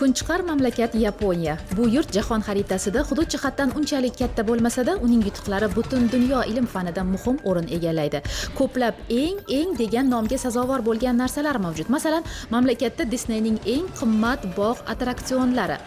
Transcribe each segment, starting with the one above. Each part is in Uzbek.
Kunchiqar mamlakat Yaponiya. Bu yurt jahon xaritasida hudud jihatdan unchalik katta bo'lmasa-da, uning yutuqlari butun dunyo ilm fanida muhim o'rin egallaydi. Ko'plab eng degan nomga sazovor bo'lgan narsalar mavjud. Masalan, mamlakatda Disneyning eng qimmat bog' attraksionlari,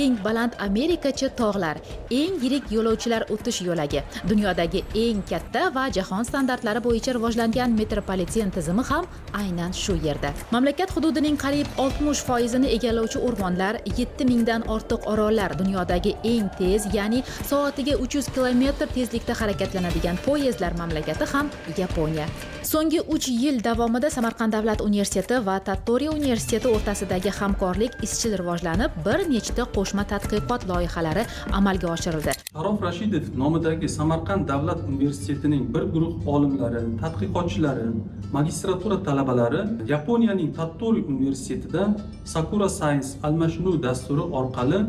eng baland Amerikacha tog'lar, eng yirik yo'lovchilar o'tish yo'lagi, dunyodagi eng katta va jahon standartlari bo'yicha rivojlangan metropoliten tizimi ham aynan shu yerda. Mamlakat hududining qariyb 60% ni egallovchi o'rmonlar, 7000 dan ortiq orollar, dunyodagi eng tez, ya'ni soatiga 300 km tezlikda harakatlanadigan poyezdlar mamlakati ham Yaponiya. So'nggi 3 yil davomida Samarqand davlat universiteti va Tottori universiteti o'rtasidagi hamkorlik izchil rivojlanib, bir nechta qo'shma tadqiqot loyihalari amalga oshirildi. Sharof Rashidov nomidagi Samarqand davlat universitetining bir guruh olimlari, tadqiqotchilari, magistratura talabalari Yaponiyaning Tottori universitetida Sakura Science almashinuv dasturi orqali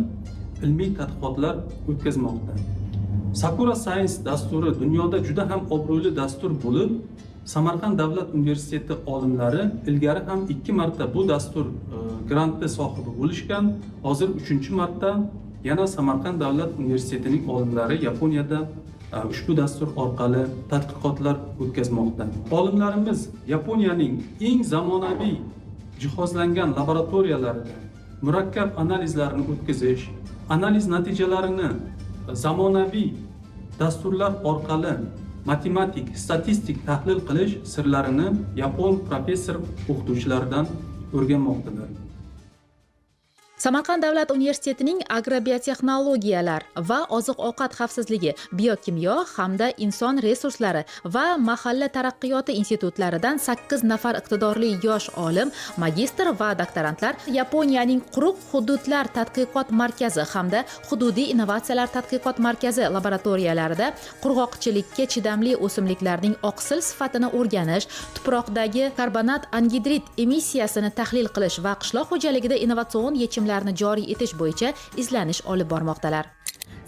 ilmiy tadqiqotlar o'tkazmoqda. Sakura Science dasturi dunyoda juda ham obro'li dastur bo'lib, Samarqand davlat universiteti olimlari ilgari ham 2 marta bu dastur granti sohibi bo'lishgan. Hozir 3-marta yana Samarqand davlat universitetining olimlari Yaponiyada ushbu dastur orqali tadqiqotlar o'tkazmoqda. Olimlarimiz Yaponiyaning eng zamonaviy jihozlangan laboratoriyalarida murakkab analizlarni o'tkazish, analiz natijalarini zamonaviy dasturlar orqali matematik, statistik tahlil qilish sirlarini yapon professor o'qituvchilaridan o'rganmoqdalar. Samarqand davlat universitetining agrobiotexnologiyalar va oziq-ovqat xavfsizligi, biokimyo hamda inson resurslari va mahalla taraqqiyoti institutlaridan 8 nafar iqtidorli yosh olim, magistr va doktorantlar Yaponiyaning quruq hududlar tadqiqot markazi hamda hududiy innovatsiyalar tadqiqot markazi laboratoriyalarida qurg'oqchilikka chidamli o'simliklarning oqsil sifatini o'rganish, tuproqdagi karbonat angidrid emissiyasini tahlil qilish va qishloq xo'jaligida innovatsion yechimlarni joriy etish bo'yicha izlanish olib bormoqdalar.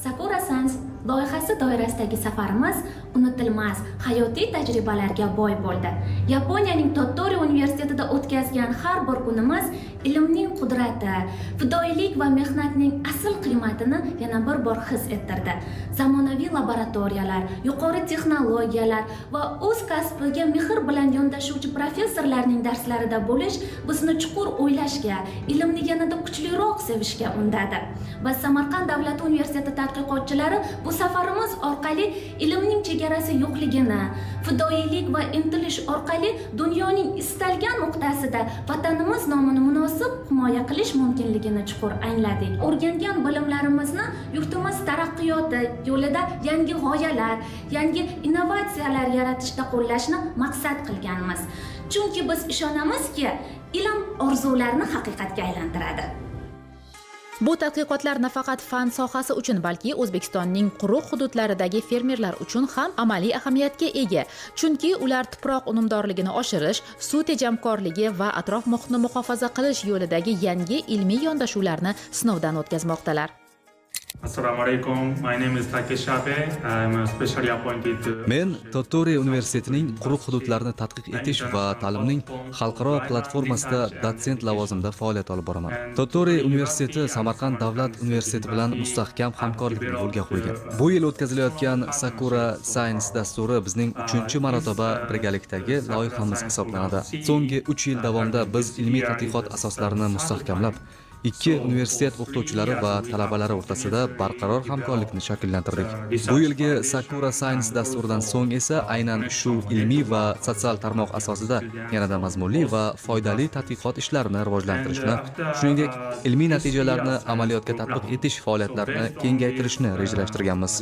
Sakura Science loyihasi doirasidagi safarimiz unutilmas hayotiy tajribalarga boy bo'ldi. Yaponiyaning Tottori universitetida o'tkazgan har bir kunimiz ilmning qudrati, fidoyilik va mehnatning asl qiymatini yana bir bor his ettirdi. Zamonaviy laboratoriyalar, yuqori texnologiyalar va o'z kasbiga mehr bilan yondashuvchi professorlarning darslarida bo'lish bizni chuqur o'ylashga, ilmni yanada kuchliroq sevishga undadi. Va Samarqand davlat universiteti tadqiqotchilari bu safarimiz orqali ilmning chegarasi yo'qligini, fidoyilik va intilish orqali dunyoning istalgan nuqtasida vatanimiz nomini munosib himoya qilish mumkinligini chuqur angladik. O'rgangan bilimlarimizni yurtimiz taraqqiyoti yo'lida yangi g'oyalar, yangi innovatsiyalar yaratishda qo'llashni maqsad qilganmiz. Chunki biz ishonamizki, ilm orzularni haqiqatga aylantiradi. Bu tadqiqotlar nafaqat fan sohasi uchun, balki O'zbekistonning quruq hududlaridagi fermerlar uchun ham amaliy ahamiyatga ega. Chunki ular tuproq unumdorligini oshirish, suv tejamkorligi va atrof muhitni muhofaza qilish yo'lidagi yangi ilmiy yondashuvlarni sinovdan o'tkazmoqdalar. Assalomu alaykum. My name is Takesh Abe. I'm specially appointed. Men Tottori universitetining quruq hududlarni tadqiq etish va ta'limning xalqaro platformasida dotsent lavozimida faoliyat olib boraman. Tottori universiteti Samarqand davlat universiteti bilan mustahkam hamkorlikni yo'lga qo'ygan. Bu yil o'tkazilayotgan Sakura Science dasturi bizning 3-marotaba birgalikdagi loyihamiz hisoblanadi. So'nggi 3 yil davomida biz ilmiy tadqiqot asoslarini mustahkamlab, 2 universitet o'qituvchilari va talabalari o'rtasida barqaror hamkorlikni shakllantirdik. Bu yilgi Sakura Science dasturidan so'ng esa aynan shu ilmiy va sotsial tarmoq asosida yanada mazmunli va foydali tadqiqot ishlarini rivojlantirishni, shuningdek, ilmiy natijalarni amaliyotga tatbiq etish faoliyatlarini kengaytirishni rejalashtirganmiz.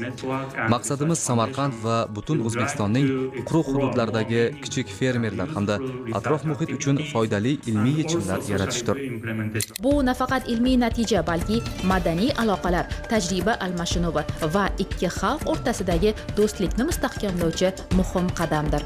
Maqsadimiz Samarqand va butun O'zbekistonning quruq hududlaridagi kichik fermerlar hamda atrof muhit uchun foydali ilmiy yechimlar yaratishdir. Bu faqat ilmiy natija, balki madaniy aloqalar, tajriba almashinuvi va ikki xalq o'rtasidagi do'stlikni mustahkamlovchi muhim qadamdir.